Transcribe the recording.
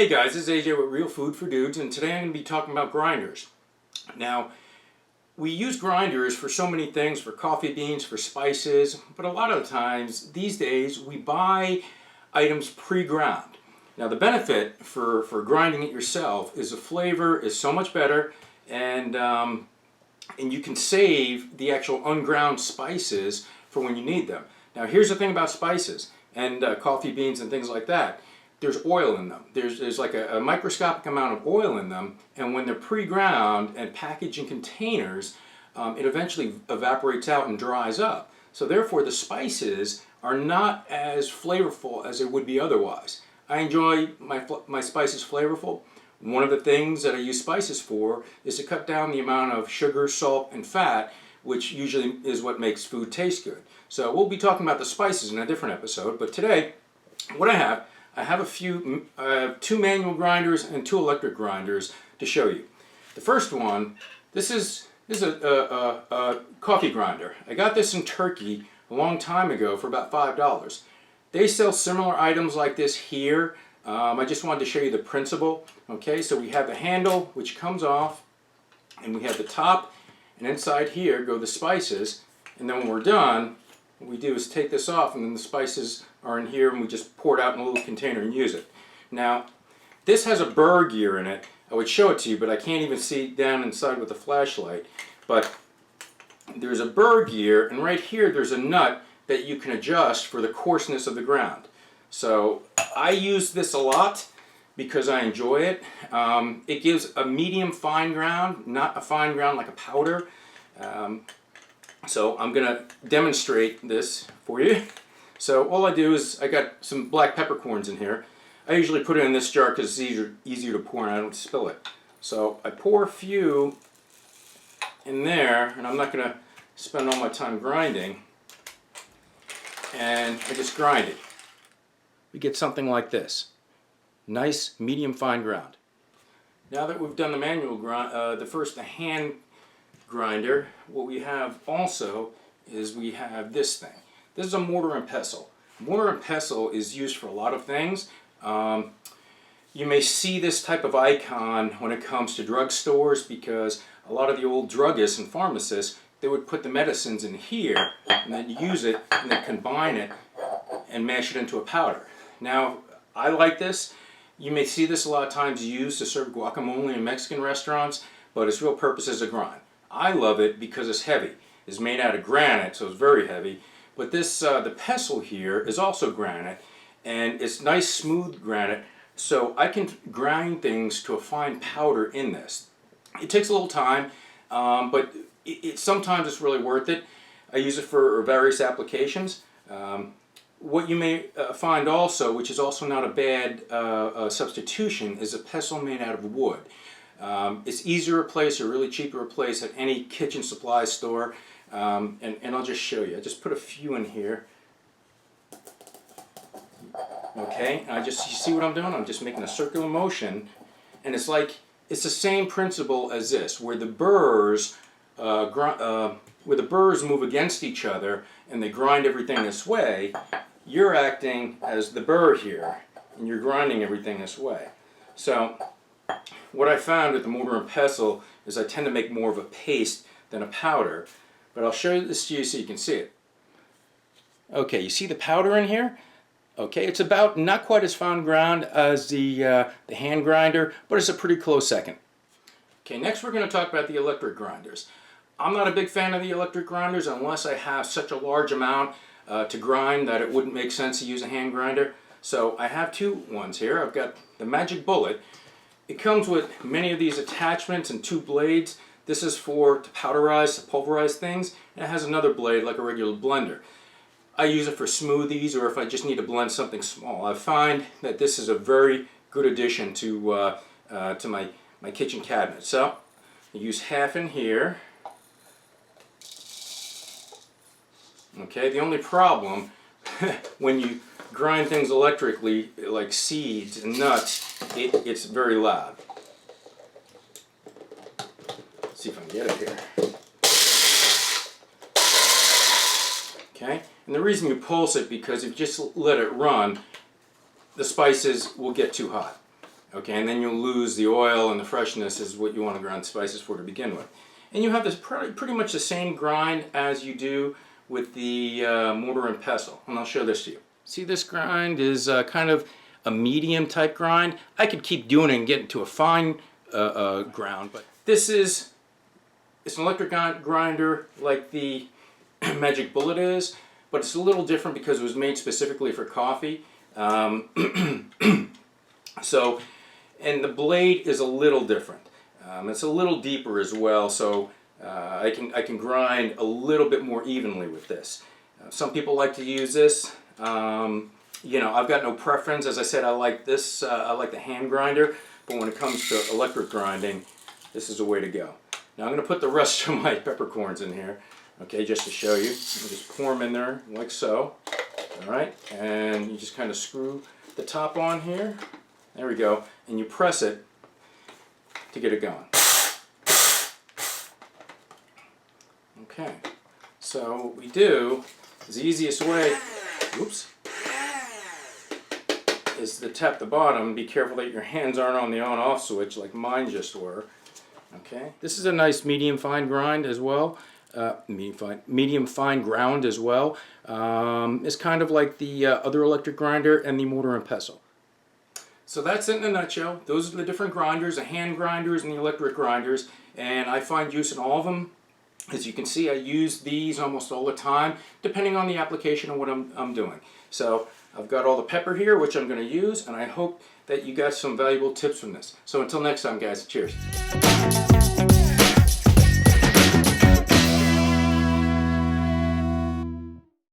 Hey guys, this is AJ with Real Food for Dudes, and today I'm going to be talking about grinders. Now, we use grinders for so many things, for coffee beans, for spices, but a lot of the times, these days, we buy items pre-ground. Now, the benefit for grinding it yourself is the flavor is so much better, and you can save the actual unground spices for when you need them. Now, here's the thing about spices and coffee beans and things like that. There's oil in them. There's like a microscopic amount of oil in them, and when they're pre-ground and packaged in containers, it eventually evaporates out and dries up. So therefore the spices are not as flavorful as they would be otherwise. I enjoy my spices flavorful. One of the things that I use spices for is to cut down the amount of sugar, salt, and fat, which usually is what makes food taste good. So we'll be talking about the spices in a different episode, but today what I have two manual grinders and two electric grinders to show you. The first one, this is a coffee grinder. I got this in Turkey a long time ago for about $5. They sell similar items like this here. I just wanted to show you the principle. Okay, so we have the handle which comes off, and we have the top, and inside here go the spices, and then when we're done, what we do is take this off, and then the spices are in here, and we just pour it out in a little container and use it. Now, this has a burr gear in it. I would show it to you, but I can't even see down inside with the flashlight. But there's a burr gear, and right here there's a nut that you can adjust for the coarseness of the ground. So I use this a lot because I enjoy it. It gives a medium fine ground, not a fine ground like a powder. So I'm going to demonstrate this for you. So all I do is I got some black peppercorns in here. I usually put it in this jar because it's easier to pour and I don't spill it. So I pour a few in there, and I'm not going to spend all my time grinding. And I just grind it. We get something like this. Nice medium fine ground. Now that we've done the manual grind, the hand grinder, what we have also is we have this thing. This is a mortar and pestle. Mortar and pestle is used for a lot of things. You may see this type of icon when it comes to drugstores because a lot of the old druggists and pharmacists, they would put the medicines in here and then use it and then combine it and mash it into a powder. Now, I like this. You may see this a lot of times used to serve guacamole in Mexican restaurants, but its real purpose is a grind. I love it because it's heavy. It's made out of granite, so it's very heavy. But this, the pestle here is also granite, and it's nice smooth granite, so I can grind things to a fine powder in this. It takes a little time, but sometimes it's really worth it. I use it for various applications. What you may find also, which is also not a bad substitution, is a pestle made out of wood. It's easy to replace or really cheap to replace at any kitchen supply store. And I'll just show you. I just put a few in here. Okay, and you see what I'm doing? I'm just making a circular motion, and it's the same principle as this, where the burrs move against each other and they grind everything this way. You're acting as the burr here, and you're grinding everything this way. So what I found with the mortar and pestle is I tend to make more of a paste than a powder. But I'll show this to you so you can see it. Okay, you see the powder in here? Okay, it's about not quite as fine ground as the hand grinder, but it's a pretty close second. Okay, next we're going to talk about the electric grinders. I'm not a big fan of the electric grinders unless I have such a large amount to grind that it wouldn't make sense to use a hand grinder. So I have two ones here. I've got the Magic Bullet. It comes with many of these attachments and two blades. This is to powderize, to pulverize things, and it has another blade like a regular blender. I use it for smoothies or if I just need to blend something small. I find that this is a very good addition to my kitchen cabinet. So I use half in here. Okay, the only problem when you grind things electrically, like seeds and nuts, it's very loud. See if I can get it here. Okay, and the reason you pulse it because if you just let it run, the spices will get too hot. Okay, and then you'll lose the oil and the freshness is what you want to grind spices for to begin with. And you have this pretty much the same grind as you do with the mortar and pestle. And I'll show this to you. See, this grind is kind of a medium type grind. I could keep doing it and get into a fine ground, but it's an electric grinder like the Magic Bullet is, but it's a little different because it was made specifically for coffee. So, and the blade is a little different. It's a little deeper as well, so I can grind a little bit more evenly with this. Some people like to use this. You know, I've got no preference. As I said, I like this. I like the hand grinder, but when it comes to electric grinding, this is the way to go. Now I'm going to put the rest of my peppercorns in here, okay, just to show you. Just pour them in there like so. All right, and you just kind of screw the top on here. There we go, and you press it to get it going. Okay, so what we do is the easiest way, whoops, is to tap the bottom. Be careful that your hands aren't on the on-off switch like mine just were. Okay, this is a nice medium fine grind as well. Medium fine ground as well. It's kind of like the other electric grinder and the mortar and pestle. So that's it in a nutshell. Those are the different grinders, the hand grinders and the electric grinders, and I find use in all of them. As you can see, I use these almost all the time, depending on the application and what I'm doing. So I've got all the pepper here, which I'm going to use, and I hope that you got some valuable tips from this. So until next time, guys, cheers.